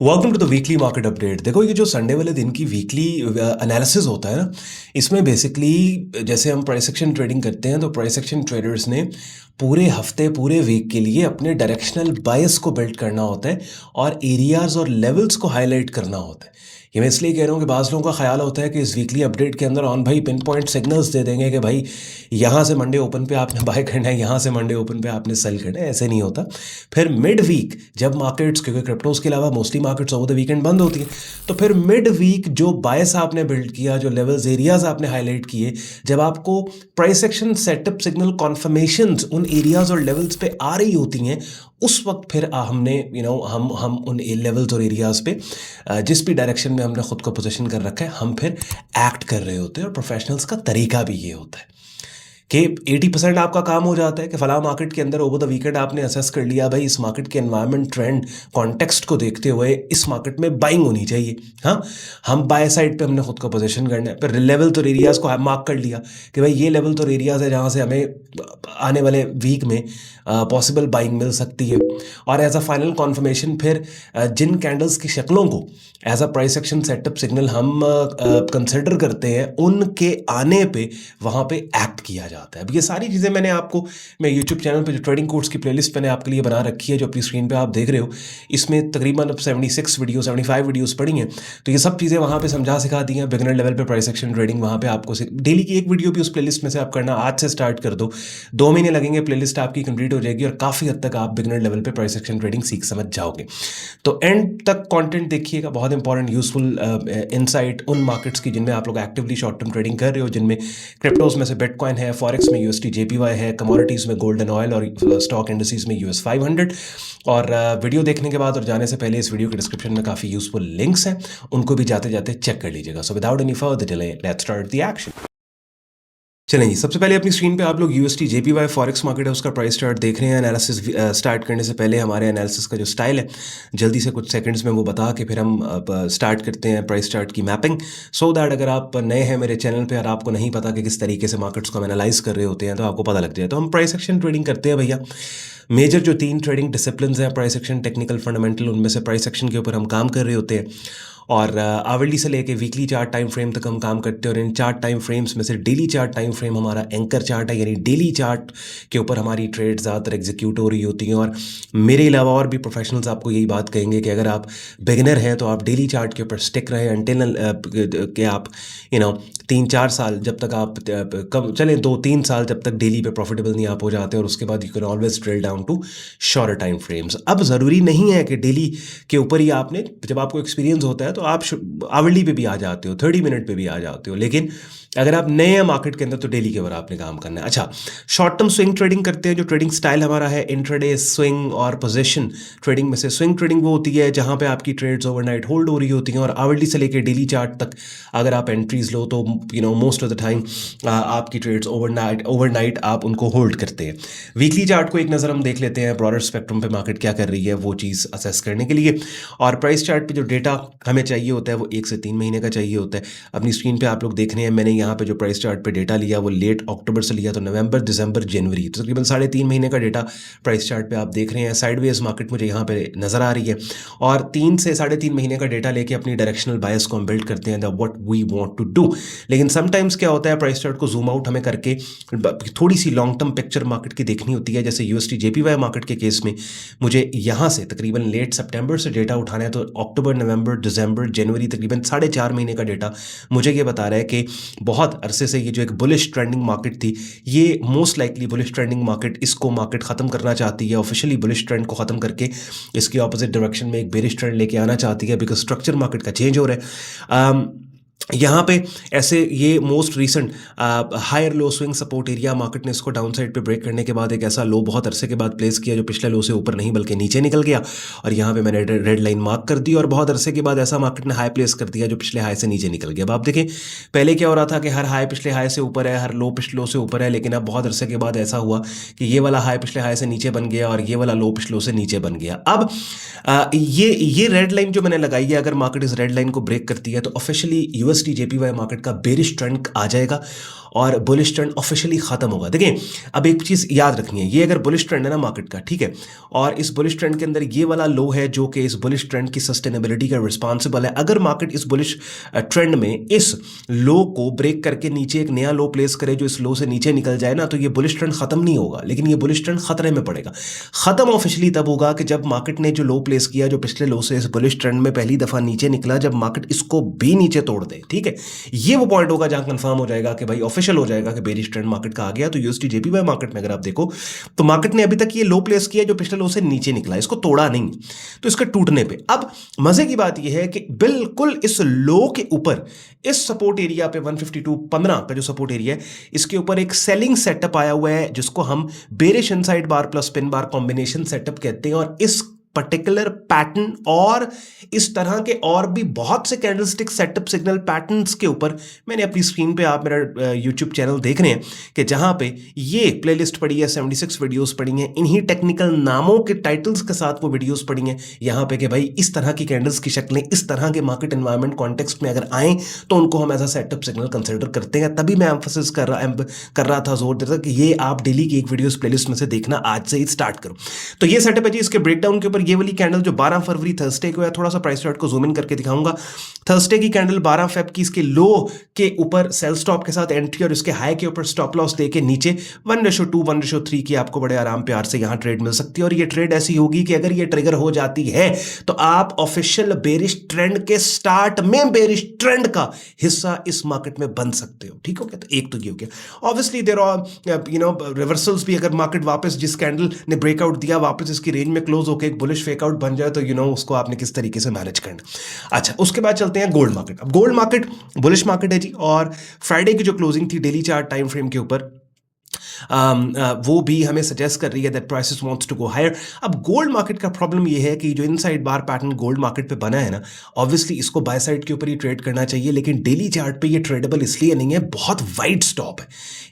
Welcome to the weekly market update. देखो, ये जो संडे वाले दिन की वीकली एनालिसिस होता है ना, इसमें बेसिकली जैसे हम प्राइस एक्शन ट्रेडिंग करते हैं तो प्राइस एक्शन ट्रेडर्स ने पूरे हफ्ते पूरे वीक के लिए अपने डायरेक्शनल बायस को बिल्ड करना होता है और एरियाज और लेवल्स को हाईलाइट करना होता है। ये मैं इसलिए कह रहा हूँ कि बाज़ लोगों का ख्याल होता है कि इस वीकली अपडेट के अंदर ऑन भाई पिन पॉइंट सिग्नल्स दे देंगे कि भाई यहाँ से मंडे ओपन पे आपने बाय करना है, यहाँ से मंडे ओपन पे आपने सेल करना है। ऐसे नहीं होता। फिर मिड वीक जब मार्केट्स, क्योंकि क्रिप्टोज के अलावा mostly markets over the weekend बंद होती है, तो फिर मिड वीक जो बायस आपने बिल्ड किया, जो लेवल्स एरियाज आपने हाईलाइट किए, जब आपको प्राइस एक्शन सेटअप सिग्नल कॉन्फर्मेशंस उन एरियाज और लेवल्स पे आ रही होती हैं, उस वक्त फिर हमने हम उन लेवल्स और एरियाज पे जिस भी डायरेक्शन में हमने खुद को पोजीशन कर रखा है, हम फिर एक्ट कर रहे होते हैं। और प्रोफेशनल्स का तरीका भी ये होता है कि 80% आपका काम हो जाता है कि फला मार्केट के अंदर ओवर द वीकेंड आपने असेस कर लिया भाई इस मार्केट के एनवायरनमेंट, ट्रेंड, कॉन्टेक्स्ट को देखते हुए इस मार्केट में बाइंग होनी चाहिए। हाँ, हम बाय साइड पे हमने खुद को पोजीशन करना है। फिर लेवल और एरियाज को मार्क कर लिया कि भाई ये लेवल और एरियाज है जहाँ से हमें आने वाले वीक में पॉसिबल बाइंग मिल सकती है। और एज अ फाइनल कॉन्फर्मेशन फिर जिन कैंडल्स की शक्लों को as a price action setup signal हम कंसिडर करते हैं, उनके आने पे वहाँ पे एक्ट किया जाता है। अब ये सारी चीज़ें मैं यूट्यूब चैनल पे जो ट्रेडिंग कोर्स की प्लेलिस्ट मैंने आपके लिए बना रखी है, जो अपनी स्क्रीन पे आप देख रहे हो, इसमें तकरीबन अब 75 वीडियोस पड़ी हैं। तो ये सब चीज़ें वहाँ पे समझा सिखा दी हैं। बिगिनर लेवल पे प्राइस एक्शन ट्रेडिंग वहाँ पे आपको डेली की एक वीडियो भी उस प्लेलिस्ट में से आप करना आज से स्टार्ट कर दो। 2 महीने लगेंगे, प्लेलिस्ट आपकी कंप्लीट हो जाएगी और काफ़ी हद तक आप बिगिनर लेवल पे प्राइस एक्शन ट्रेडिंग सीख समझ जाओगे। तो एंड तक कंटेंट देखिएगा, बहुत इंपॉर्टेंट यूजफुल इनसाइट उन मार्केट्स की जिनमें आप लोग एक्टिवली शॉर्ट टर्म ट्रेडिंग कर रहे हो, जिनमें क्रिप्टोज में से बिटकॉइन है, फॉरेक्स में यूएसटी जेपीवाई है, कमोडिटीज़ में गोल्ड एंड ऑयल और स्टॉक इंडस्ट्रीज में यूएस 500। और वीडियो देखने के बाद और जाने से पहले इस वीडियो के डिस्क्रिप्शन में काफ़ी यूजफुल लिंक्स हैं, उनको भी जाते जाते चेक कर लीजिएगा। So without any further delay let's start the action. चलें जी, सबसे पहले अपनी स्क्रीन पे आप लोग यूएसटी जेपीवाई फॉरेक्स मार्केट है उसका प्राइस चार्ट देख रहे हैं। एनालिसिस स्टार्ट करने से पहले हमारे एनालिसिस का जो स्टाइल है, जल्दी से कुछ सेकंड्स में वो बता के फिर हम स्टार्ट करते हैं प्राइस चार्ट की मैपिंग। सो दैट अगर आप नए हैं मेरे चैनल पे और आपको नहीं पता कि किस तरीके से मार्केट्स को हम एनालाइज कर रहे होते हैं, तो आपको पता लग जाए। तो हम प्राइस एक्शन ट्रेडिंग करते हैं भैया। मेजर जो 3 ट्रेडिंग डिसिप्लिन हैं, प्राइस एक्शन, टेक्निकल, फंडामेंटल, उनमें से प्राइस एक्शन के ऊपर हम काम कर रहे होते हैं। और आवरली से लेके वीकली चार्ट टाइम फ्रेम तक हम काम करते हैं। और इन चार्ट टाइम फ्रेम्स में से डेली चार्ट टाइम फ्रेम हमारा एंकर चार्ट है, यानी डेली चार्ट के ऊपर हमारी ट्रेड ज़्यादातर एग्जीक्यूट हो रही होती हैं। और मेरे अलावा और भी प्रोफेशनल्स आपको यही बात कहेंगे कि अगर आप बिगिनर हैं तो आप डेली चार्ट के ऊपर स्टिक रहें अनटिल कि आप 3-4 साल, जब तक आप कम चलें 2-3 साल, जब तक डेली पे प्रॉफिटेबल नहीं आप हो जाते। और उसके बाद you can always drill down to shorter time frames. अब ज़रूरी नहीं है कि डेली के ऊपर ही आपने, जब आपको एक्सपीरियंस होता है तो आप आवरली पे भी आ जाते हो, 30 मिनट पे भी आ जाते हो, लेकिन अगर आप नए हैं मार्केट के अंदर तो डेली के ऊपर आपने काम करना है। अच्छा, शॉर्ट टर्म स्विंग ट्रेडिंग करते हैं। जो ट्रेडिंग स्टाइल हमारा है इंट्राडे, स्विंग और पोजीशन ट्रेडिंग में से स्विंग ट्रेडिंग वो होती है जहां पे आपकी ट्रेड्स ओवरनाइट होल्ड हो रही होती हैं। और आवरली से लेकर डेली चार्ट तक अगर आप एंट्रीज लो तो मोस्ट ऑफ द टाइम आपकी ट्रेड्स ओवरनाइट आप उनको होल्ड करते हैं। वीकली चार्ट को एक नज़र हम देख लेते हैं, ब्रॉडर स्पेक्ट्रम पे मार्केट क्या कर रही है वो चीज़ असेस करने के लिए। और प्राइस चार्ट पे जो डेटा हमें चाहिए होता है वो 1 से 3 महीने का चाहिए होता है। अपनी स्क्रीन पे आप लोग देख रहे हैं, मैंने यहाँ पे जो प्राइस चार्ट पे डेटा लिया वो लेट अक्टूबर से लिया, तो नवंबर, दिसंबर, जनवरी, तो तकरीबन 3.5 महीने का डेटा प्राइस चार्ट पे आप देख रहे हैं। साइडवेज मार्केट मुझे यहाँ पे नज़र आ रही है। और 3 से 3.5 महीने का डेटा लेके अपनी डायरेक्शनल बायस को हम बिल्ड करते हैं, the what we want to do. लेकिन समटाइम्स क्या होता है, प्राइस चार्ट को जूम आउट हमें करके थोड़ी सी लॉन्ग टर्म पिक्चर मार्केट की देखनी होती है। जैसे यूएसटी जेपीवाई मार्केट के केस में मुझे यहाँ से तकरीबन लेट सितंबर से डेटा उठाना है, तो अक्टूबर, नवंबर, दिसंबर, जनवरी, तकरीबन 4.5 महीने का डेटा मुझे ये बता रहा है कि बहुत अरसे से ये जो एक बुलिश ट्रेंडिंग मार्केट थी, ये most likely bullish trending market, इसको मार्केट ख़त्म करना चाहती है। ऑफिशियली बुलिश ट्रेंड को ख़त्म करके इसकी ऑपोजिट डायरेक्शन में एक बेरिश ट्रेंड लेके आना चाहती है, बिकॉज स्ट्रक्चर मार्केट का चेंज हो रहा है। यहाँ पे ऐसे ये most recent higher low swing support area, market ने इसको डाउन साइड पे ब्रेक करने के बाद एक ऐसा लो बहुत अरसे के बाद प्लेस किया जो पिछले लो से ऊपर नहीं बल्कि नीचे निकल गया। और यहाँ पे मैंने रेड लाइन मार्क कर दी। और बहुत अरसे के बाद ऐसा मार्केट ने हाई प्लेस कर दिया जो पिछले हाई से नीचे निकल गया। अब आप देखें, पहले क्या हो रहा था कि हर हाई पिछले हाई से ऊपर है, हर लो पिछले लो से ऊपर है, लेकिन अब बहुत अरसे के बाद ऐसा हुआ कि ये वाला हाई पिछले हाई से नीचे बन गया और ये वाला लो पिछले लो से नीचे बन गया। अब ये रेड लाइन जो मैंने लगाई है, अगर मार्केट इस रेड लाइन को ब्रेक करती है तो ऑफिशियली यूएसटी जेपीवाई मार्केट का बेरिश ट्रेंड आ जाएगा। और बुलिश ट्रेंड ऑफिशियली खत्म होगा। देखिए अब एक चीज याद रखनी है, ये अगर बुलिश ट्रेंड है ना मार्केट का, ठीक है, और इस बुलिश ट्रेंड के अंदर ये वाला लो है जो कि इस बुलिश ट्रेंड की सस्टेनेबिलिटी का रिस्पॉन्सिबल है। अगर मार्केट इस बुलिश ट्रेंड में इस लो को ब्रेक करके नीचे एक नया लो प्लेस करे जो इस लो से नीचे निकल जाए ना, तो ये बुलिश ट्रेंड खत्म नहीं होगा, लेकिन ये बुलिश ट्रेंड खतरे में पड़ेगा। खत्म ऑफिशियली तब होगा कि जब मार्केट ने जो लो प्लेस किया जो पिछले लो से इस बुलिश ट्रेंड में पहली दफा नीचे निकला, जब मार्केट इसको भी नीचे तोड़ दे, ठीक है, ये वो पॉइंट होगा जहां कंफर्म हो जाएगा कि भाई ऑफिशियल हो जाएगा कि बेरिश ट्रेंड मार्केट का आ गया। तो यूएसडी जेपीवाई मार्केट में अगर आप देखो तो मार्केट ने अभी तक ये लो प्लेस किया जो पिछले लो से नीचे निकला, इसको तोड़ा नहीं। तो इसके टूटने पे अब मजे की बात यह है कि बिल्कुल इस लो के ऊपर इस सपोर्ट एरिया पे 152.15 का जो सपोर्ट एरिया है, इसके ऊपर एक सेलिंग सेटअप आया हुआ है जिसको हम bearish inside bar plus pin bar combination setup कहते हैं। और इस पर्टिकुलर पैटर्न और इस तरह के और भी बहुत से कैंडलस्टिक सेटअप सिग्नल पैटर्न्स के ऊपर मैंने अपनी स्क्रीन पे, आप मेरा यूट्यूब चैनल देख रहे हैं कि जहां पे ये प्लेलिस्ट पड़ी है, 76 वीडियोस पड़ी हैं, इन्हीं टेक्निकल नामों के टाइटल्स के साथ वो वीडियोस पड़ी हैं यहां पे कि भाई इस तरह की कैंडल्स की शक्लें इस तरह के मार्केट एनवायरनमेंट कॉन्टेक्स्ट में अगर आए तो उनको हम as a setup signal consider करते हैं। तभी मैं एम्फोसिस कर रहा था, जोर देता कि ये आप डेली की एक वीडियोस प्लेलिस्ट में से देखना आज से ही स्टार्ट करो। तो ये सेटअप है जी, इसके ब्रेकडाउन के ऊपर ये वाली कैंडल जो 12 फरवरी थर्सडे को है, थोड़ा सा प्राइस चार्ट को जूम इन करके दिखाऊंगा। थर्सडे की कैंडल 12 फेब की, इसके लो के ऊपर सेल स्टॉप के साथ एंट्री और इसके हाई के ऊपर स्टॉप लॉस देके नीचे 1:2 1:3 की आपको बड़े आराम प्यार से यहां ट्रेड मिल सकती है। और ये ट्रेड ऐसी होगी कि अगर ये ट्रिगर हो जाती है तो आप ऑफिशियल बेरिश ट्रेंड के स्टार्ट में बेरिश ट्रेंड का हिस्सा इस मार्केट में बन सकते हो। ठीक हो गया, तो एक तो ये हो गया। ऑब्वियसली देयर आर रिवर्सल्स भी, अगर मार्केट वापस जिस कैंडल ने ब्रेकआउट दिया वापस इसकी रेंज में क्लोज होकर एक बुलिश फेकआउट बन जाए तो उसको आपने किस तरीके से मैनेज करना। अच्छा, उसके बाद चलते हैं गोल्ड मार्केट। अब गोल्ड मार्केट बुलिश मार्केट है जी, और फ्राइडे की जो क्लोजिंग थी डेली चार्ट टाइम फ्रेम के ऊपर वो भी हमें सजेस्ट कर रही है that prices wants to go higher. अब गोल्ड मार्केट का प्रॉब्लम ये है कि जो inside bar pattern gold market पे बना है ना, ऑब्वियसली इसको बाय साइड के ऊपर ही ट्रेड करना चाहिए, लेकिन डेली चार्ट पे ये ट्रेडेबल इसलिए नहीं है, बहुत वाइड स्टॉप है।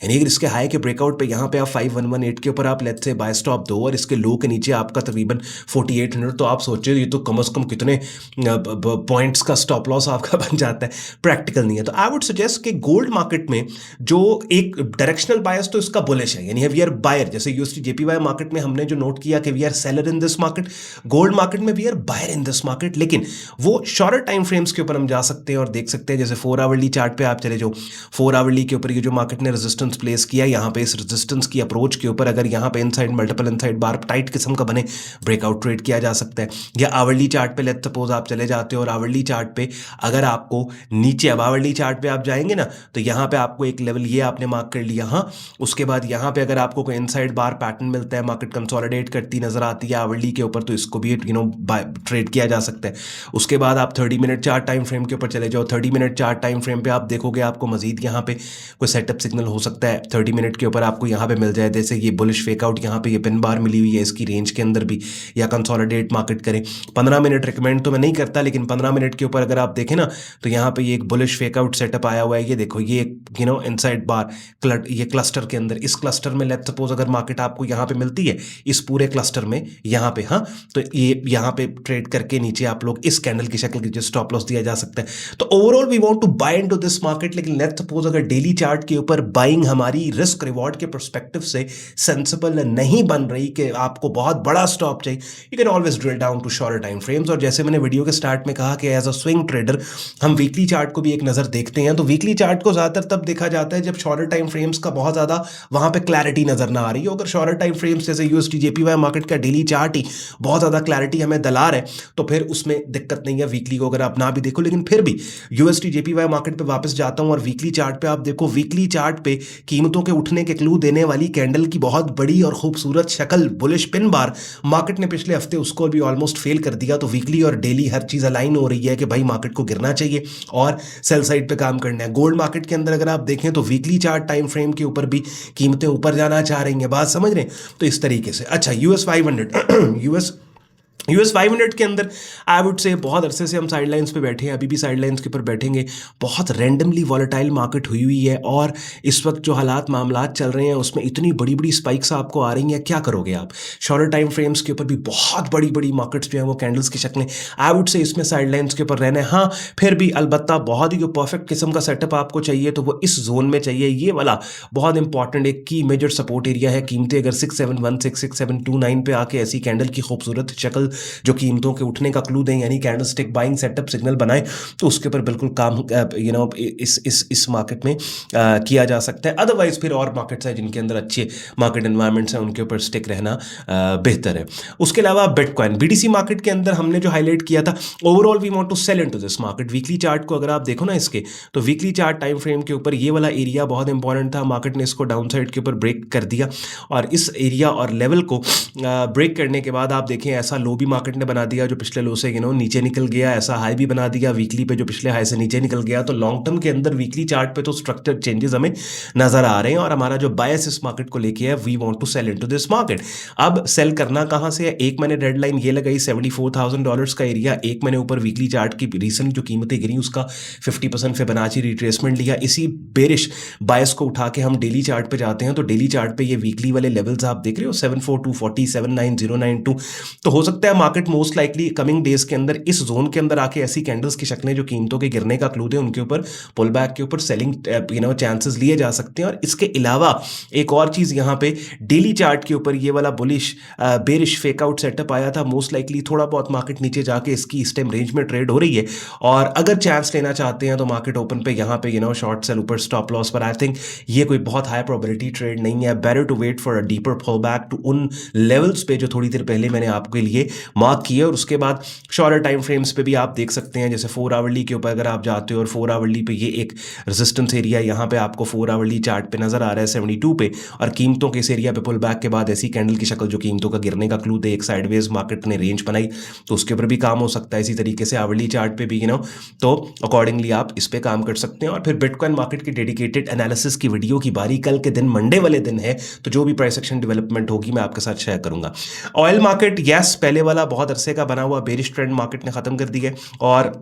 यानी अगर इसके हाई के ब्रेकआउट पे यहाँ पे आप 5118 के ऊपर आप लेट्स से बाय स्टॉप दो और इसके लो के नीचे आपका तकरीबन 4800, तो आप सोचो ये तो कम से कम कितने पॉइंट्स का स्टॉप लॉस आपका बन जाता है, प्रैक्टिकल नहीं है। तो आई वुड सजेस्ट कि गोल्ड मार्केट में जो एक डायरेक्शनल बायस तो इसका बुलिश है, यानी वी आर बायर। जैसे यूएसडी जेपीवाई मार्केट में हमने जो नोट किया कि we are seller in this market, gold market में we are buyer in this market. लेकिन वो शॉर्टर टाइम फ्रेम्स के ऊपर हम जा सकते हैं और देख सकते हैं, जैसे 4 आवरली चार्ट पे आप चले जाओ, 4 आवरली के ऊपर ये जो मार्केट ने रेजिस्टेंस प्लेस किया, यहाँ पे इस रेजिस्टेंस की अप्रोच के ऊपर अगर यहाँ पे इनसाइड मल्टीपल इनसाइड बार टाइट किस्म का बने ब्रेकआउट ट्रेड किया जा सकता है। या आवरली चार्ट पे लेट्स सपोज आप चले जाते हो और आवरली चार्ट पे अगर आपको नीचे, अब आवरली चार्ट पे आप जाएंगे ना तो यहाँ पे आपको एक लेवल ये आपने मार्क कर लिया, हाँ, उसके बाद यहाँ पे अगर आपको कोई इनसाइड बार पैटर्न मिलता है, मार्केट कंसोलिडेट करती नजर आती है आवरली के ऊपर, तो इसको भी ट्रेड किया जा सकता है। उसके बाद आप 30 मिनट चार्ट टाइम फ्रेम के ऊपर चले जाओ, 30 मिनट चार्ट टाइम फ्रेम पे आप देखोगे आपको मजीद यहाँ पे कोई सेटअप सिग्नल हो सकता है 30 मिनट के ऊपर आपको यहाँ पे मिल जाए, जैसे ये बुलिश फेकआउट यहाँ पे ये पिन बार मिली हुई है इसकी रेंज के अंदर भी, या कंसोलिडेट मार्केट करें। 15 मिनट रिकमेंड तो मैं नहीं करता, लेकिन 15 मिनट के ऊपर अगर आप देखें ना तो यहाँ पे ये एक बुलिश फेकआउट सेटअप आया हुआ है, ये देखो ये इनसाइड बार ये क्लस्टर के अंदर, इस क्लस्टर में लेट्स सपोज अगर मार्केट आपको यहाँ पे मिलती है इस पूरे क्लस्टर में यहाँ पे, हाँ, तो ये यहाँ पे ट्रेड करके नीचे आप लोग इस कैंडल की शक्ल की स्टॉप लॉस दिया जा सकता है। तो overall we want to buy into this market, लेकिन लेट्स सपोज अगर डेली चार्ट के ऊपर बाइंग हमारी रिस्क रिवॉर्ड के पर्सपेक्टिव से सेंसिबल नहीं बन रही कि आपको बहुत बड़ा स्टॉप चाहिए, you can always drill down to shorter time frames. और जैसे मैंने वीडियो के स्टार्ट में कहा कि एज अ स्विंग ट्रेडर हम वीकली चार्ट को भी एक नज़र देखते हैं, तो वीकली चार्ट को ज़्यादातर तब देखा जाता है जब शॉर्टर टाइम फ्रेम्स का बहुत ज़्यादा वहाँ पे क्लैरिटी नज़र ना आ रही हो। अगर शॉर्टर टाइम फ्रेम्स जैसे यूएसडी जेपीवाई मार्केट का डेली चार्ट ही बहुत ज़्यादा क्लैरिटी हमें दला रहा है तो फिर उसमें दिक्कत नहीं है, वीकली को अगर आप ना भी देखो। लेकिन फिर भी यूएसडी जेपीवाई मार्केट पे वापस जाता हूँ और वीकली चार्ट पे आप देखो, वीकली चार्ट पे कीमतों के उठने के क्लू देने वाली कैंडल की बहुत बड़ी और खूबसूरत शक्ल बुलिश पिन बार मार्केट ने पिछले हफ्ते उसको भी ऑलमोस्ट फेल कर दिया। तो वीकली और डेली हर चीज़ अलाइन हो रही है कि भाई मार्केट को गिरना चाहिए और सेल साइड पे काम करना है। गोल्ड मार्केट के अंदर अगर आप देखें तो वीकली चार्ट टाइम फ्रेम के ऊपर भी कीमतें ऊपर जाना चाह रही हैं, बात समझ रहे हैं? तो इस तरीके से। अच्छा, US 500 US US 500 के अंदर आई वुड से बहुत अरसे से हम साइड लाइन्स पे बैठे हैं, अभी भी साइड लाइन्स के ऊपर बैठेंगे। बहुत रैंडमली वॉलेटाइल मार्केट हुई हुई है और इस वक्त जो हालात मामलात चल रहे हैं उसमें इतनी बड़ी बड़ी स्पाइक्स आपको आ रही हैं, क्या करोगे आप? शॉर्टर टाइम फ्रेम्स के ऊपर भी बहुत बड़ी बड़ी मार्केट्स जो हैं वो कैंडल्स की शक्लें, आई वुड से इसमें साइड लाइन्स के ऊपर रहना है। हाँ, फिर भी अलबत्ता बहुत ही जो परफेक्ट किस्म का सेटअप आपको चाहिए तो वो इस जोन में चाहिए। ये वाला बहुत इंपॉर्टेंट एक की मेजर सपोर्ट एरिया है। कीमतें अगर 6716 6729 पे आके ऐसी कैंडल की खूबसूरत शक्ल जो कीमतों के उठने का क्लू दें, यानी कैंडलस्टिक बाइंग सेटअप सिग्नल बनाएं, तो उसके ऊपर बिल्कुल काम इस मार्केट में किया जा सकता है। अदरवाइज फिर और मार्केट्स हैं जिनके अंदर अच्छे मार्केट एनवायरनमेंट्स हैं, उनके ऊपर स्टिक रहना बेहतर है। उसके अलावा बिटकॉइन बीडीसी मार्केट के अंदर हमने जो हाईलाइट किया था, overall we want to sell into this market. Weekly chart को अगर आप देखो ना इसके, तो वीकली चार्ट टाइम फ्रेम के ऊपर ये वाला एरिया बहुत इंपॉर्टेंट था। मार्केट ने इसको डाउन साइड के ऊपर ब्रेक कर दिया और इस एरिया और लेवल को ब्रेक करने के बाद आप देखें ऐसा लो भी मार्केट ने बना दिया जो पिछले लो से नीचे निकल गया, ऐसा हाई भी बना दिया वीकली पे जो पिछले हाई से नीचे निकल गया। तो लॉन्ग टर्म के अंदर वीकली चार्ट पे तो स्ट्रक्चर चेंजेस हमें नजर आ रहे हैं और हमारा जो बायस इस मार्केट को लेके है, we want to sell into this market. अब सेल करना कहां से है? एक मैंने रेड लाइन ये लगाई $74,000 का एरिया, एक मैंने ऊपर वीकली चार्ट की रिसेंट जो कीमतें गिरी उसका 50% फिबोनाची रिट्रेसमेंट लिया। इसी बेरिश बायस को उठा के हम डेली चार्ट पे जाते हैं, तो डेली चार्ट पे ये वीकली वाले लेवल्स आप देख रहे हो 74240 79092। तो हो सकता है market most likely coming days के अंदर इस जोन के अंदर आके ऐसी कैंडल्स की शक्लें जो कीमतों के गिरने का क्लू थे उनके ऊपर पुल बैक के ऊपर सेलिंग चांसेस लिए जा सकते हैं। और इसके अलावा एक और चीज यहाँ पे डेली चार्ट के ऊपर ये वाला बुलिश बेरिश फेकआउट सेटअप आया था। मोस्ट लाइकली थोड़ा बहुत मार्केट नीचे जाके इसकी इस टाइम रेंज में ट्रेड हो रही है और अगर चांस लेना चाहते हैं तो मार्केट ओपन पे यहाँ पे शॉर्ट सेल ऊपर स्टॉप लॉस पर। आई थिंक ये कोई बहुत हाई प्रोबेबिलिटी ट्रेड नहीं है। Better to wait for a deeper pull back to उन लेवल्स पे जो थोड़ी देर पहले मैंने आपके लिए मार्क किए। और उसके बाद शॉर्टर टाइम फ्रेम्स पे भी आप देख सकते हैं, जैसे 4 आवरली के ऊपर अगर आप जाते हो और 4 आवरली पे ये एक रेजिस्टेंस एरिया यहाँ पे आपको 4 आवरली चार्ट पे नजर आ रहा है 72 पे, और कीमतों के इस एरिया पे पुल बैक के बाद ऐसी कैंडल की शक्ल जो कीमतों का गिरने का क्लू दे, एक साइडवेज मार्केट ने रेंज बनाई तो उसके ऊपर भी काम हो सकता है। इसी तरीके से आवरली चार्ट पे भी तो अकॉर्डिंगली आप इस पे काम कर सकते हैं। और फिर बिटकॉइन मार्केट की डेडिकेटेड एनालिसिस की वीडियो की बारी कल के दिन मंडे वाले दिन है, तो जो भी प्राइस एक्शन डेवलपमेंट होगी मैं आपके साथ शेयर करूंगा। ऑयल मार्केट यस पहले वाला बहुत अरसे का बना हुआ बेरिश ट्रेंड मार्केट ने खत्म कर दिया है और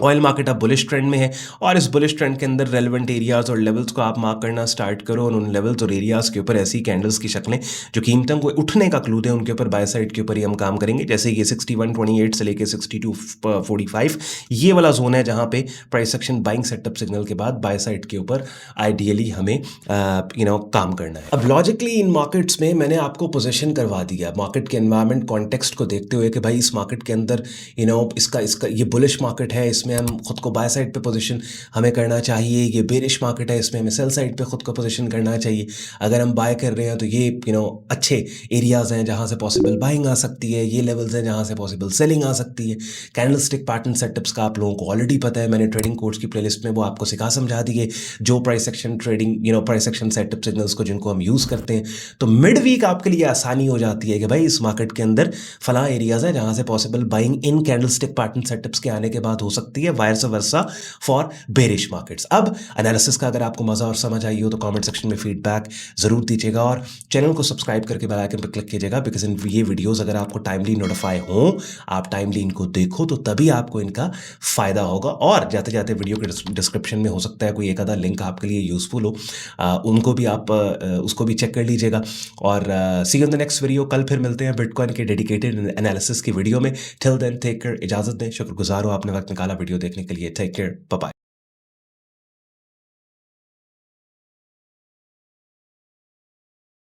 ऑयल मार्केट अब बुलिश ट्रेंड में है। और इस बुलिश ट्रेंड के अंदर रेलेवेंट एरियाज और लेवल्स को आप मार्क करना स्टार्ट करो और उन लेवल्स और एरियाज के ऊपर ऐसी कैंडल्स की शक्लें जो कीमतों को उठने का क्लू दें उनके ऊपर बाय साइड के ऊपर ही हम काम करेंगे। जैसे ये 6128 से लेके 6245 ये वाला जोन है जहां पे price action buying setup signal के बाद बाय साइड के ऊपर आइडियली हमें काम करना है। अब लॉजिकली इन मार्केट्स में मैंने आपको पोजीशन करवा दिया मार्केट के एनवायरमेंट कॉन्टेक्स्ट को देखते हुए कि भाई इस मार्केट के अंदर इसका ये बुलिश मार्केट है, इसमें हम खुद को बाय साइड पे पोजीशन हमें करना चाहिए। ये बेरिश मार्केट है, इसमें हमें सेल साइड पे खुद को पोजीशन करना चाहिए। अगर हम बाय कर रहे हैं तो ये अच्छे एरियाज हैं जहां से पॉसिबल बाइंग आ सकती है, ये लेवल्स हैं जहां से पॉसिबल सेलिंग आ सकती है। कैंडलस्टिक पैटर्न सेटअप्स का आप लोगों को ऑलरेडी पता है, मैंने ट्रेडिंग कोर्स की प्लेलिस्ट में वो आपको सिखा समझा दिए। जो price action trading price action setup signals को जिनको हम यूज़ करते हैं, तो मिड वीक आपके लिए आसानी हो जाती है कि भाई इस मार्केट के अंदर फला एरियाज है जहां से possible buying in candlestick pattern setups के आने के बाद हो सकती है, vice versa for bearish markets. अब एनालिसिस का अगर आपको मजा और समझ आई हो तो कमेंट सेक्शन में फीडबैक जरूर दीजिएगा और चैनल को सब्सक्राइब करके बेल आइकन पर क्लिक कीजिएगा, बिकॉज इन ये वीडियोस अगर आपको टाइमली नोटिफाई हो, आप टाइमली इनको देखो तो तभी आपको इनका फायदा होगा। और जाते जाते वीडियो के डिस्क्रिप्शन में हो सकता है कोई एक आधा लिंक आपके लिए यूजफुल हो, उनको भी आप उसको भी चेक कर लीजिएगा। और see you in the next video. कल फिर मिलते हैं बिटकॉइन के डेडिकेटेड एनालिसिस की वीडियो में। टिल देन टेक केयर, इजाजत दें। शुक्रगुजार हो आपने वक्त निकाला वीडियो देखने के लिए। Take care, bye bye.